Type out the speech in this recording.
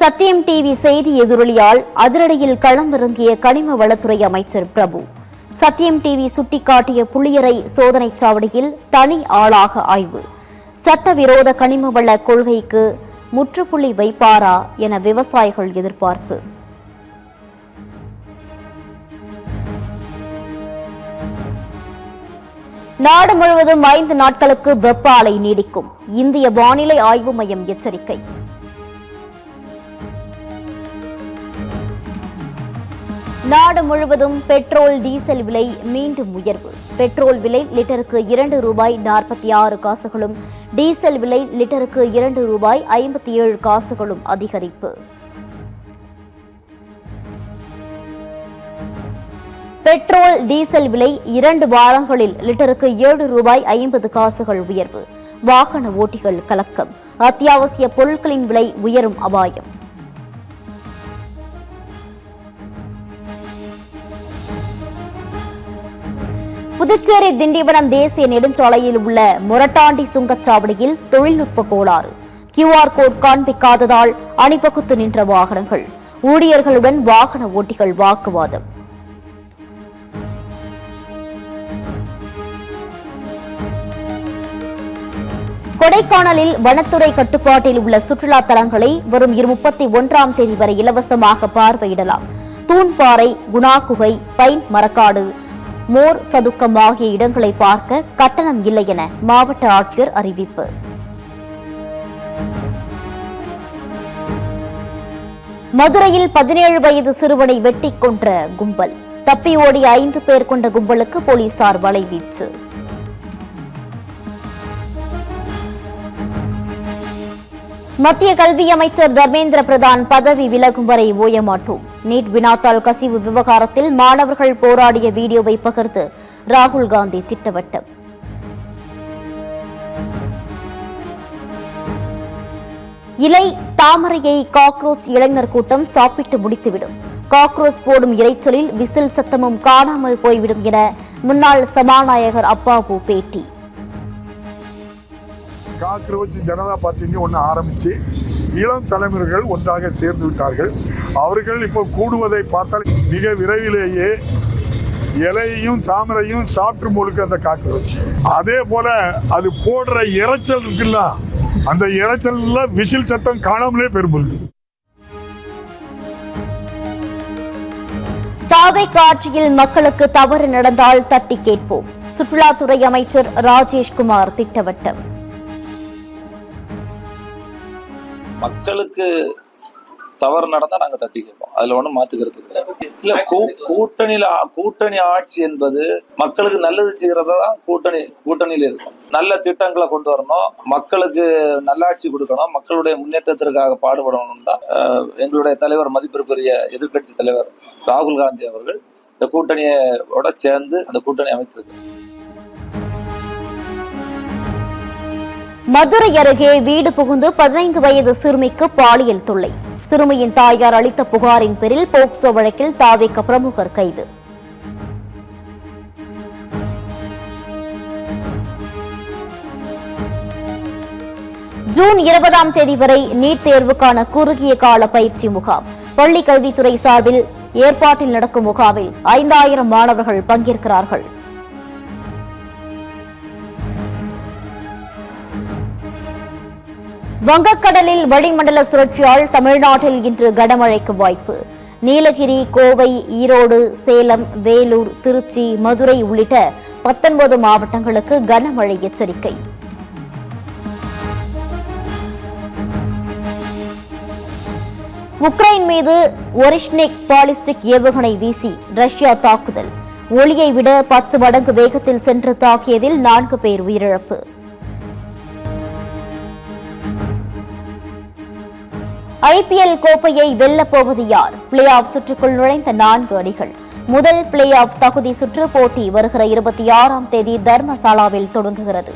சத்தியம் டிவி செய்தி எதிரொலியால் அதிரடியில் களமிறங்கிய கனிம வளத்துறை அமைச்சர் பிரபு. சத்தியம் டிவி சுட்டிக்காட்டிய புளியரை சோதனைச் சாவடியில் தனி ஆளாக ஆய்வு. சட்டவிரோத கனிம வள கொள்கைக்கு முற்றுப்புள்ளி வைப்பாரா என விவசாயிகள் எதிர்பார்ப்பு. நாடு முழுவதும் 5 நாட்களுக்கு வெப்ப அலை நீடிக்கும். இந்திய வானிலை ஆய்வு மையம் எச்சரிக்கை. நாடு முழுவதும் பெட்ரோல் டீசல் விலை மீண்டும் உயர்வு. பெட்ரோல் விலை லிட்டருக்கு ₹2.46 டீசல் விலை லிட்டருக்கு ₹2.57 அதிகரிப்பு. பெட்ரோல் டீசல் விலை 2 வாரங்களில் லிட்டருக்கு ₹7.50 உயர்வு. வாகன ஓட்டிகள் கலக்கம். அத்தியாவசிய பொருட்களின் விலை உயரும் அபாயம். புதுச்சேரி திண்டிவனம் தேசிய நெடுஞ்சாலையில் உள்ள மொரட்டாண்டி சுங்கச்சாவடியில் தொழில்நுட்ப கோளாறு. QR கோட் காண்பிக்காததால் அணிவகுத்து நின்ற வாகனங்கள். ஊழியர்களுடன் வாகன ஓட்டிகள் வாக்குவாதம். கொடைக்கானலில் வனத்துறை கட்டுப்பாட்டில் உள்ள சுற்றுலா தலங்களை வரும் 31ஆம் தேதி வரை இலவசமாக பார்வையிடலாம். தூண்பாறை, குணா குகை, பைன் மரக்காடு, மோர் சதுக்கம் ஆகிய இடங்களை பார்க்க கட்டணம் இல்லை என மாவட்ட ஆட்சியர் அறிவிப்பு. மதுரையில் 17 வயது சிறுவனை வெட்டிக் கொன்ற கும்பல். தப்பி ஓடிய 5 பேர் கொண்ட கும்பலுக்கு போலீசார் வலைவீச்சு. மத்திய கல்வி அமைச்சர் தர்மேந்திர பிரதான் பதவி விலகும் வரை ஓய மாட்டோம். நீட் வினாத்தாள் கசிவு விவகாரத்தில் மாணவர்கள் போராடிய வீடியோவை பகிர்ந்து ராகுல் காந்தி திட்டவட்டம். இலை தாமரையை காக்ரோச் இளைஞர் கூட்டம் சாப்பிட்டு முடித்துவிடும். காக்ரோச் போடும் இரைச்சலில் விசில் சத்தமும் காணாமல் போய்விடும் என முன்னாள் சபாநாயகர் அப்பாவு பேட்டி. காக்ரோச் ஜனதா பார்ட்டின்னு ஒன்று ஆரம்பித்து இளம் தலைமுறைகள் ஒன்றாக சேர்ந்து விட்டார்கள். அவர்கள் இப்போ கூடுவதை பார்த்தால் மிக விரைவிலேயே இலையையும் தாமரையும் சாப்பிட்டு முழுக்க அந்த காக்ரோச். அதே போல அது போடுற இறைச்சல் இருக்குல்ல, அந்த இறைச்சல்ல விசில் சத்தம் காணாமலே பெரும்புருக்கு. தாவை காட்சியில் மக்களுக்கு தவறு நடந்தால் தட்டி கேட்போம். சுற்றுலாத்துறை அமைச்சர் ராஜேஷ்குமார் திட்டவட்டம். மக்களுக்கு தவறு நடந்தா நாங்க தட்டி கேட்போம். அதுல ஒண்ணும் மாத்துக்கிறது இல்ல. கூட்டணி ஆட்சி என்பது மக்களுக்கு நல்லது செய்யறதா தான் கூட்டணியில இருக்கும். நல்ல திட்டங்களை கொண்டு வரணும், மக்களுக்கு நல்லாட்சி கொடுக்கணும், மக்களுடைய முன்னேற்றத்திற்காக பாடுபடணும் தான் எங்களுடைய தலைவர், மதிப்பிற்குரிய எதிர்கட்சி தலைவர் ராகுல் காந்தி அவர்கள் இந்த கூட்டணியோட சேர்ந்து அந்த கூட்டணி அமைத்திருக்கு. மதுரை அருகே வீடு புகுந்து 15 வயது சிறுமிக்கு பாலியல் தொல்லை. சிறுமியின் தாயார் அளித்த புகாரின் பேரில் போக்சோ வழக்கில் தாவேக பிரமுகர் கைது. ஜூன் 20ஆம் தேதி வரை நீட் தேர்வுக்கான குறுகிய கால பயிற்சி முகாம். பள்ளி கல்வித்துறை சார்பில் ஏற்பாட்டில் நடக்கும் முகாமில் 5000 மாணவர்கள் பங்கேற்கிறார்கள். வங்கக்கடலில் வளிமண்டல சுழற்சியால் தமிழ்நாட்டில் இன்று கனமழைக்கு வாய்ப்பு. நீலகிரி, கோவை, ஈரோடு, சேலம், வேலூர், திருச்சி, மதுரை உள்ளிட்ட 19 மாவட்டங்களுக்கு கனமழை எச்சரிக்கை. உக்ரைன் மீது ஒரிஷ்னிக் பாலிஸ்டிக் ஏவுகணை வீசி ரஷ்யா தாக்குதல். ஒளியை விட 10 மடங்கு வேகத்தில் சென்று தாக்கியதில் 4 பேர் உயிரிழப்பு. IPL கோப்பையை வெல்லப்போவது யார்? பிளே ஆஃப் சுற்றுக்குள் நுழைந்த 4 அணிகள். முதல் பிளே ஆஃப் தகுதி சுற்று போட்டி வருகிற 26ஆம் தேதி தர்மசாலாவில் தொடங்குகிறது.